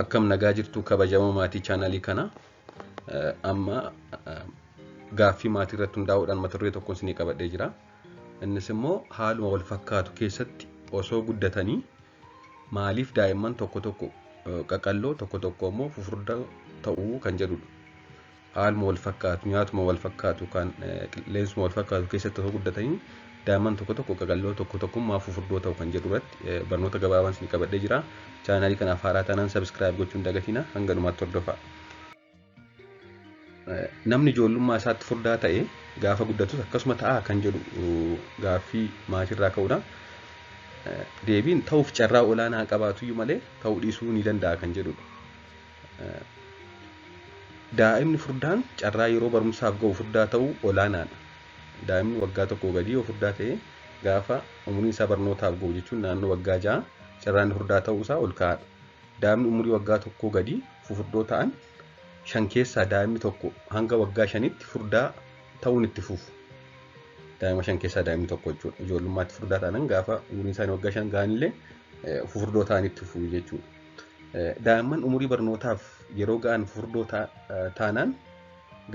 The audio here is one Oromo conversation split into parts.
Akkam nagaa jirtu kabajamoo maatii chaanalii kana amma gaaffii maatii irratti hundaa'uudhaan mata duree tokkoon isinii qabadhee jira. Innis immoo haaluma wal fakkaatu keessatti osoo guddatanii maaliif daa'imman tokko tokko qaqalloo tokko tokko immoo fufurdaa ta'uu kan jedhudha. Haaluma wal fakkaatu nyaatuma wal fakkaatu kan qilleensuma wal fakkaatu keessatti osoo guddatanii daa'imman tokko tokko qaqalloo tokko tokkummaa fufurdoo ta'u kan jedhu irratti barnoota gabaabaan isinii qabadhee jira. Chaanalii kanaaf haaraa taanaan subscribe gochuun dagatina hanga dhumaatti hordofaa. Namni ijoollummaa isaatti furdaa ta'e gaafa guddatus akkasuma ta'a kan jedhu gaaffii maatirraa ka'uudha. Deebiin ta'uuf carraa olaanaa qabaatuyyuu malee ta'uu dhiisuu ni danda'a kan jedhudha. Daa'imni furdaan carraa yeroo barumsaaf ga'u furdaa ta'uu olaanaadha. Daa'imni waggaa tokkoo gadii yoo furdaa ta'e gaafa umuriin isaa barnootaaf ga'u jechuun naannoo waggaa 6 carraan furdaa ta'uu isaa ol ka'aadha. Daa'imni umurii waggaa tokkoo gadii fufurdoo ta'an 5 keessaa daa'imni tokko hanga waggaa 5tti furdaa ta'uun itti fufu. Daa'ima 5 keessaa daa'imni tokko jechuudha. Ijoollummaatti furdaa ta'an gaafa umuriin isaanii waggaa 5 ga'anillee fufurdoo ta'an itti fufu jechuudha. Daa'imman umurii barnootaaf yeroo ga'an fufurdoo taanaan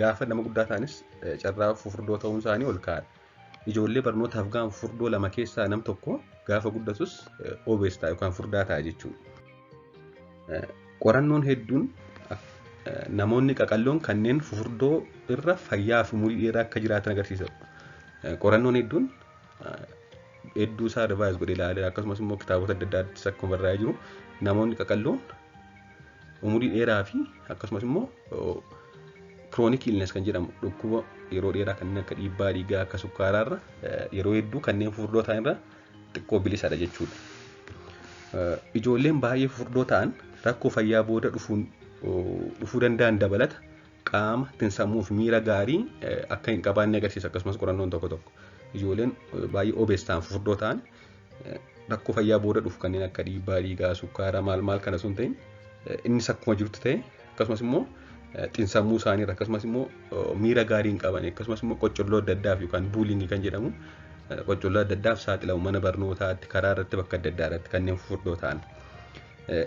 gaafa nama guddaa ta'anis carraa fufurdoo ta'uun isaanii ol ka'aadha. Ijoollee barnootaaf ga'an fufurdoo 2 keessaa nam tokko gaafa guddatus obees ta'a yookaan furdaa ta'a jechuudha. Qorannoon hedduun namoonni qaqalloon kanneen fufurdoo irra fayyaa fi umurii dheeraa akka jiraatan agarsiisa. Qorannoon hedduun hedduu isaa rivaayis godhee ilaalee akkasumas immoo kitaabota adda addaatti akkuma barraa'ee jiru namoonni qaqalloon umurii dheeraa fi akkasumas immoo chronic illness kan jedhamu dhukkuba yeroo dheeraa kanneen akka dhiibbaa dhiigaa akka sukkaaraarra yeroo hedduu kanneen fufurdoo ta'an irra xiqqoo bilisaadha jechuudha. Ijoolleen baay'ee fufurdoo ta'an rakkoo fayyaa booda dhufuu danda'an dabalata qaama tinsammuu fi miira gaarii akka hin qabaanne agarsiisa. Akkasumas qorannoon tokko tokko ijoolleen baay'ee obees ta'an fufurdoo ta'an rakkoo fayyaa booda dhufu kanneen akka dhiibbaa dhiigaa sukkaaraa maal kana sun ta'in innis akkuma jirtu ta'e akkasumas immoo tinsammuu isaanii akkasumas immoo miira gaarii hin qaban akkasumas immoo qoccolloo adda addaaf yookaan buulingii kan jedhamu qoccolloo adda addaaf saaxilamu mana barnootaatti karaa irratti bakka adda addaa irratti kanneen fufurdoo ta'an.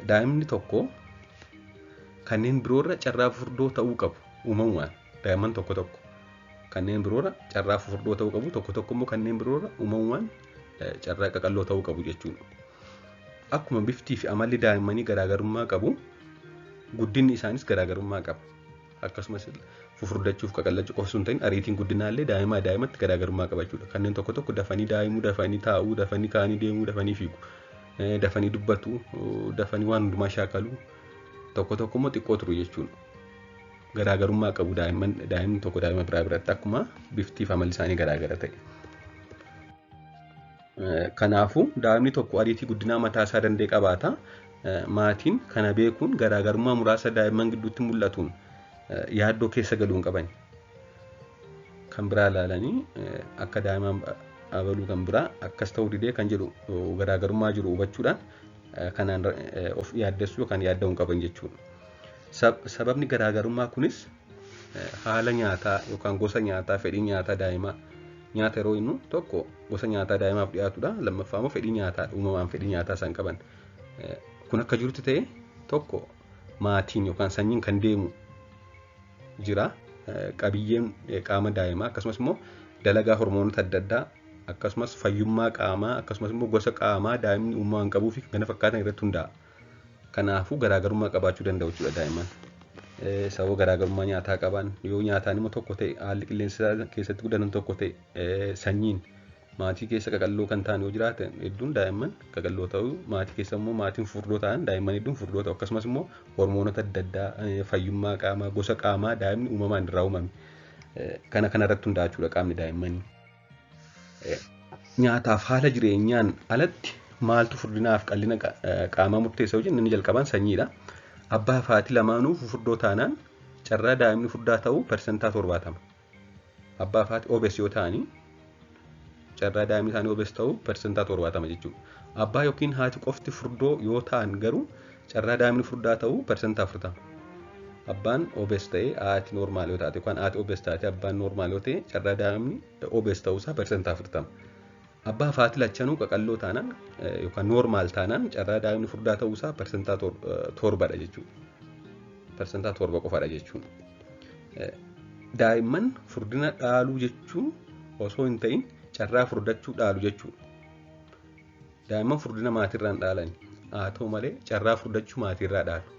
Daa'imni tokko kanneen biroorra carraa fufurdoo ta'uu qabu uumamumaan daa'imman tokko tokko kanneen biroorra carraa fufurdoo ta'uu qabu tokko tokko immoo kanneen biroorra uumamumaan carraa qaqalloo ta'uu qabu jechuudha. Akkuma biftii fi amalli daa'immanii garaagarummaa qabu guddinni isaanis garaagarummaa qaba. Akkasumas fufurdachuuf qaqallachuu qofa osoo hin ta'in ariitiin guddinaallee daa'imaa daa'imatti garaagarummaa qaba jechuudha. Kanneen tokko tokko dafanii daa'imuu, dafanii taa'uu, dafanii ka'anii deemuu, dafanii fiigu, dafanii dubbatu, dafanii waan hundumaa shaakaluu tokko tokko immoo xiqqoo turu jechuudha. Garaagarummaa qabu daa'imni tokko daa'ima biraa biratti akkuma biftii fi amalli isaanii garaagara ta'e. Kanaafuu daa'imni tokko ariitii guddinaa mataa isaa danda'e qabaata. Maatiin kana beekuun garaagarummaa muraasa daa'imman gidduutti mul'atuun yaaddoo keessa galuun qaban. Kan biraa ilaalanii akka daa'imman abaluu kan biraa akkas ta'uu didee kan jedhu garaagarummaa jiru hubachuudhaan kanaan of yaaddessuu yookaan yaadda'uu hin qaban jechuudha. Sababni garaagarummaa kunis haala nyaataa yookaan gosa nyaataa fedhii nyaataa daa'imaa nyaata yeroo inni tokko gosa nyaataa daa'imaaf dhiyaatudha. Lammaffaa immoo fedhii nyaataa uumamaan fedhii nyaataa isaan qaban. Kun akka jirutti ta'e tokko maatiin yookaan sanyiin kan deemu jira. Qabiyyeen qaama daa'imaa akkasumas immoo dalagaa hormoonota adda addaa akkasumas fayyummaa qaamaa akkasumas immoo gosa qaamaa daa'imni uumamaan qabuu fi kana fakkaatan irratti hundaa'a. Kanaafuu garaagarummaa qabaachuu danda'u jechuudha daa'imman. Sababa garaagarummaa nyaataa qaban yoo nyaataan immoo tokko ta'e haalli qilleensa keessatti guddatan tokko ta'e sanyiin maatii keessa qaqalloo kan ta'an yoo jiraatan hedduun daa'imman qaqalloo ta'u maatii keessa immoo maatiin fufurdoo ta'an daa'imman hedduun fufurdoo ta'u akkasumas immoo hormoonota adda addaa fayyummaa qaamaa gosa qaamaa daa'imni uumamaan irraa uumame kana irratti hundaa'a jechuudha qaamni daa'immanii. Nyaataaf haala jireenyaan alatti maaltu furdinaaf qallina qaamaa murteessa hojii inni jalqabaan sanyiidha. Abbaa fi haati lamaanuu fufurdoo taanaan carraa daa'imni furdaa ta'uu persentaa 70. Abbaa fi haati obees yoo ta'anii carraa daa'imni isaanii obees ta'uu persentaa 70 jechuudha. Abbaa yookiin haati qofti furdoo yoo ta'an garuu carraa daa'imni furdaa ta'uu persentaa 40. Abbaan obees ta'ee haati normaal yoo taate yookaan haati obees taate abbaan normaal yoo ta'e carraa daa'imni obees ta'uu isaa persentaa 40. Abbaa haati lachanuu qaqalloo taanaan yookaan noormaal taanaan carraa daa'imni furdaa ta'uusaa parsentaa torbadha jechuudha. Parsentaa torba qofaadha jechuudha. Daa'imman furdina dhaaluu jechuun osoo hin ta'in carraa furdachuu dhaalu jechuudha. Daa'imman furdina maatiirraa hin dhaalan haa ta'u malee carraa furdachuu maatiirraa dhaalu.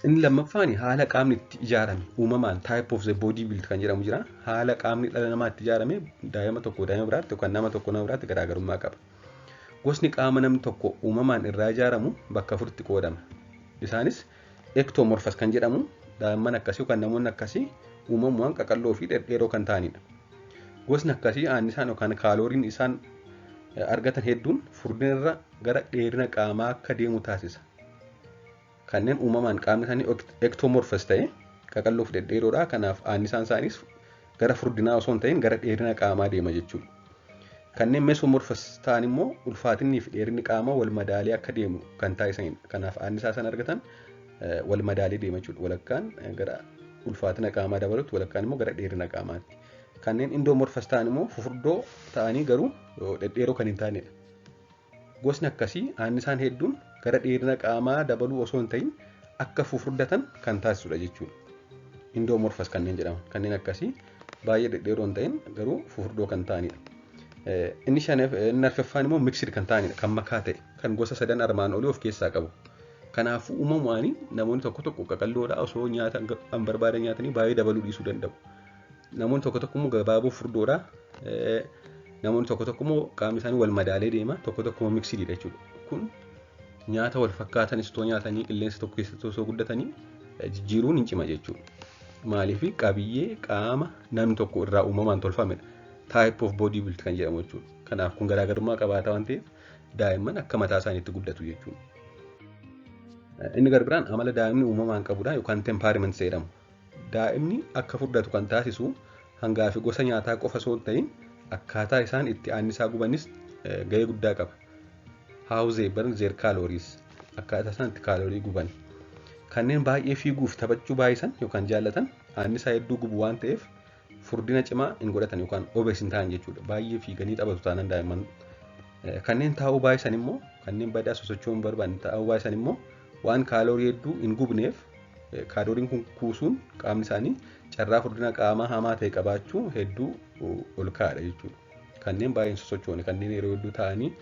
Inni lammaffaan haala qaamni itti ijaarame uumamaan type of the body build kan jedhamu jira. Haala qaamni dhala namaa itti ijaarame daa'ima tokko daa'ima biraatti yookaan nama tokko nama biraatti garaagarummaa qaba. Gosni qaama namni tokko uumamaan irraa ijaaramu bakka afuritti qoodama. Isaanis ectomorphous kan jedhamu daa'imman akkasii yookaan namoonni akkasii uumamumaan qaqalloo fi dhedheeroo kan ta'anidha. Gosni akkasii annisaan yookaan kaalooriin isaan argatan hedduun furdinarra gara dheerina qaamaa akka deemu taasisa. Kanneen uumamaan qaamni isaanii ectomorphous ta'e qaqalloo fi dhedheeroodha. Kanaaf annisaan isaaniis gara furdinaa osoo hin ta'in gara dheerina qaamaa deema jechuudha. Kanneen mesomorphous ta'an immoo ulfaatinni fi dheerinni qaamaa wal madaalee akka deemu kan taasisanidha. Kanaaf annisaa sana argatan wal madaalee deema jechuudha. Walakkaan gara ulfaatina qaamaa dabalutti walakkaan immoo gara dheerina qaamaatti. Kanneen indomorphous ta'an immoo fufurdoo ta'anii garuu dhedheeroo kan hin taanedha. Gosni akkasii annisaan hedduun gara dheerina qaamaa dabaluu osoo hin ta'in akka fufurdatan kan taasisudha jechuudha. Indomorphous kanneen jedhaman kanneen akkasii baay'ee dhedheeroo hin ta'in garuu fufurdoo kan ta'anidha. Inni arfaffaan immoo mixed kan ta'anidha, kan makaa ta'e kan gosa sadan armaan olii of keessaa qabu. Kanaafuu uumamumaan namoonni tokko tokko qaqalloodhaa osoo nyaata kan barbaadan nyaatanii baay'ee dabaluu dhiisuu danda'u. Namoonni tokko tokko immoo gabaaboo furdoodhaa. Namoonni tokko tokko immoo qaamni isaanii wal madaalee deema, tokko tokko immoo mixedidha jechuudha. Kun nyaata wal fakkaatan istoo nyaatanii qilleensa tokko keessatti osoo guddatanii jijjiiruun hin cima jechuudha. Maaliif qabiyyee qaama namni tokko irraa uumamaan tolfamedha. Type of body build kan jedhamu jechuudha. Kanaaf kun garaagarummaa qabaata waan ta'eef daa'imman akka mataa isaaniitti guddatu jechuudha. Inni garbiraan amala daa'imni uumamaan qabudha yookaan temperament jedhamu. Daa'imni akka furdatu kan taasisu hangaa fi gosa nyaataa qofa osoo hin ta'in akkaataa isaan itti annisaa gubanis gahee guddaa qaba. How they burn their calories, akkaataa isaan itti kaaloorii guban. Kanneen baay'ee fiiguuf taphachuu baay'isan yookaan jaallatan annisaa hedduu gubu waan ta'eef furdina cimaa hin godhatan yookaan obese hin ta'an jechuudha. Baay'ee fiiganii taphatu taanaan daa'imman. Kanneen taa'uu baay'isan immoo kanneen badaa sosocho'uu hin barbaanne taa'uu baay'isan immoo waan kaaloorii hedduu hin gubneef kaalooriin kun kuusuun qaamni isaanii carraa furdina qaamaa hamaa ta'e qabaachuu hedduu ol kaa'adha jechuudha. Kanneen baay'een sosocho'an kanneen yeroo hedduu ta'anii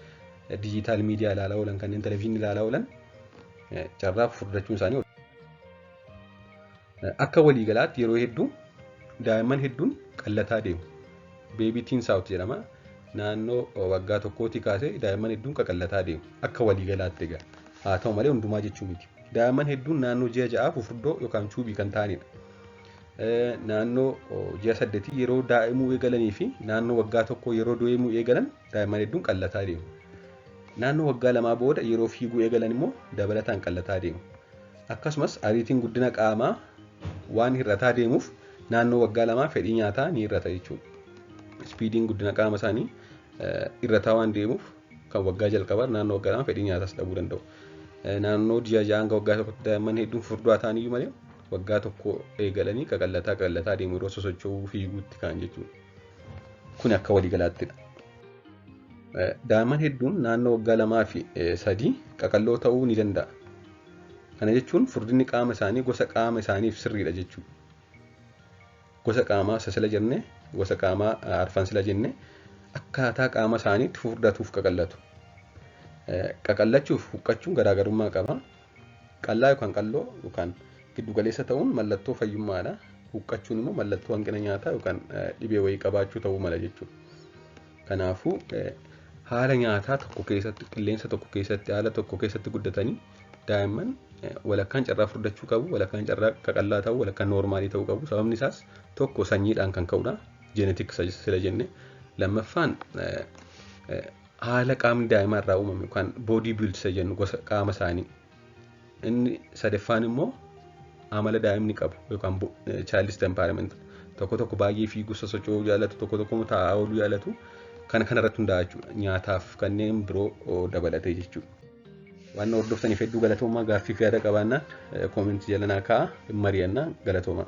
diijitaal miidiyaa ilaalaa oolan kanneen televezyiinii ilaalaa oolan carraa furdachuun isaanii akka waliigalaatti yeroo hedduu daa'imman hedduun qallataa deemu. Beebii tiins aawut jedhama. Naannoo waggaa tokkootii kaasee daa'imman hedduun qaqallataa deemu. Akka waliigalaatti egaa. Haa ta'u malee hundumaa jechuu miti. Daa'imman hedduun naannoo ji'a ja'aa fufurdoo yookaan cuubii kan ta'anidha. Naannoo ji'a 8 yeroo daa'imuu eegalanii fi naannoo waggaa tokkoo yeroo deemuu eegalan daa'imman hedduun qallataa deemu. Naannoo waggaa 2 booda yeroo fiiguu eegalan immoo dabalataan qallataa deemu. Akkasumas ariitiin guddina qaamaa waan hir'ataa deemuuf naannoo waggaa 2 fedhii nyaataa ni hir'ata jechuudha. Spiidiin guddina qaama isaanii hir'ataa waan deemuuf kan waggaa jalqabaa naannoo waggaa 2 fedhii nyaataas dhabuu danda'u. Naannoo ji'a 6 hanga waggaa 1 daa'imman hedduun furdaa ta'aniyyuu malee waggaa tokko eegalanii qaqallataa deemu yeroo sosocho'uu fiiguutti ka'an jechuudha. Kun akka waliigalaattidha. Daa'imman hedduun naannoo waggaa 2 fi 3 qaqalloo ta'uu ni danda'a. Kana jechuun furdinni qaama isaanii gosa qaama isaaniif sirriidha jechuudha. Gosa qaamaa sasila jennee gosa qaamaa arfansila jennee akkaataa qaama isaaniitti furdatuuf qaqallatu. Qaqallachuuf huqqachuun garaagarummaa qaba. Qallaa yookaan qalloo yookaan giddu galeessa ta'uun mallattoo fayyummaadha. Huqqachuun immoo mallattoo hanqina nyaataa yookaan dhibee wayii qabaachuu ta'uu mala jechuudha. Kanaafuu haala nyaataa tokko keessatti qilleensa tokko keessatti haala tokko keessatti guddatanii daa'imman walakkaan carraa furdachuu qabu, walakkaan carraa qaqallaa ta'uu, walakkaan noormaalii ta'uu qabu. Sababni isaas tokko sanyiidhaan kan ka'udha. Jeenetik sila jenne. Lammaffaan haala qaamni daa'imaa irraa uumame yookaan boodii biildi jennu gosa qaama isaanii. Inni sadaffaan immoo amala daa'imni qabu yookaan child's temperament. Tokko tokko baay'ee fiiguu sosocho'uu jaallatu, tokko tokko taa'aa ooluu jaallatu. Kanarratti hundaa'a jechuudha. Nyaataaf kanneen biroo dabalatee jechuudha. Waan hordoftaniif hedduu galatoomaa. Gaaffii fi yaada qabaannaan koomentii jala naa kaa'a. Mari'annaa galatoomaa.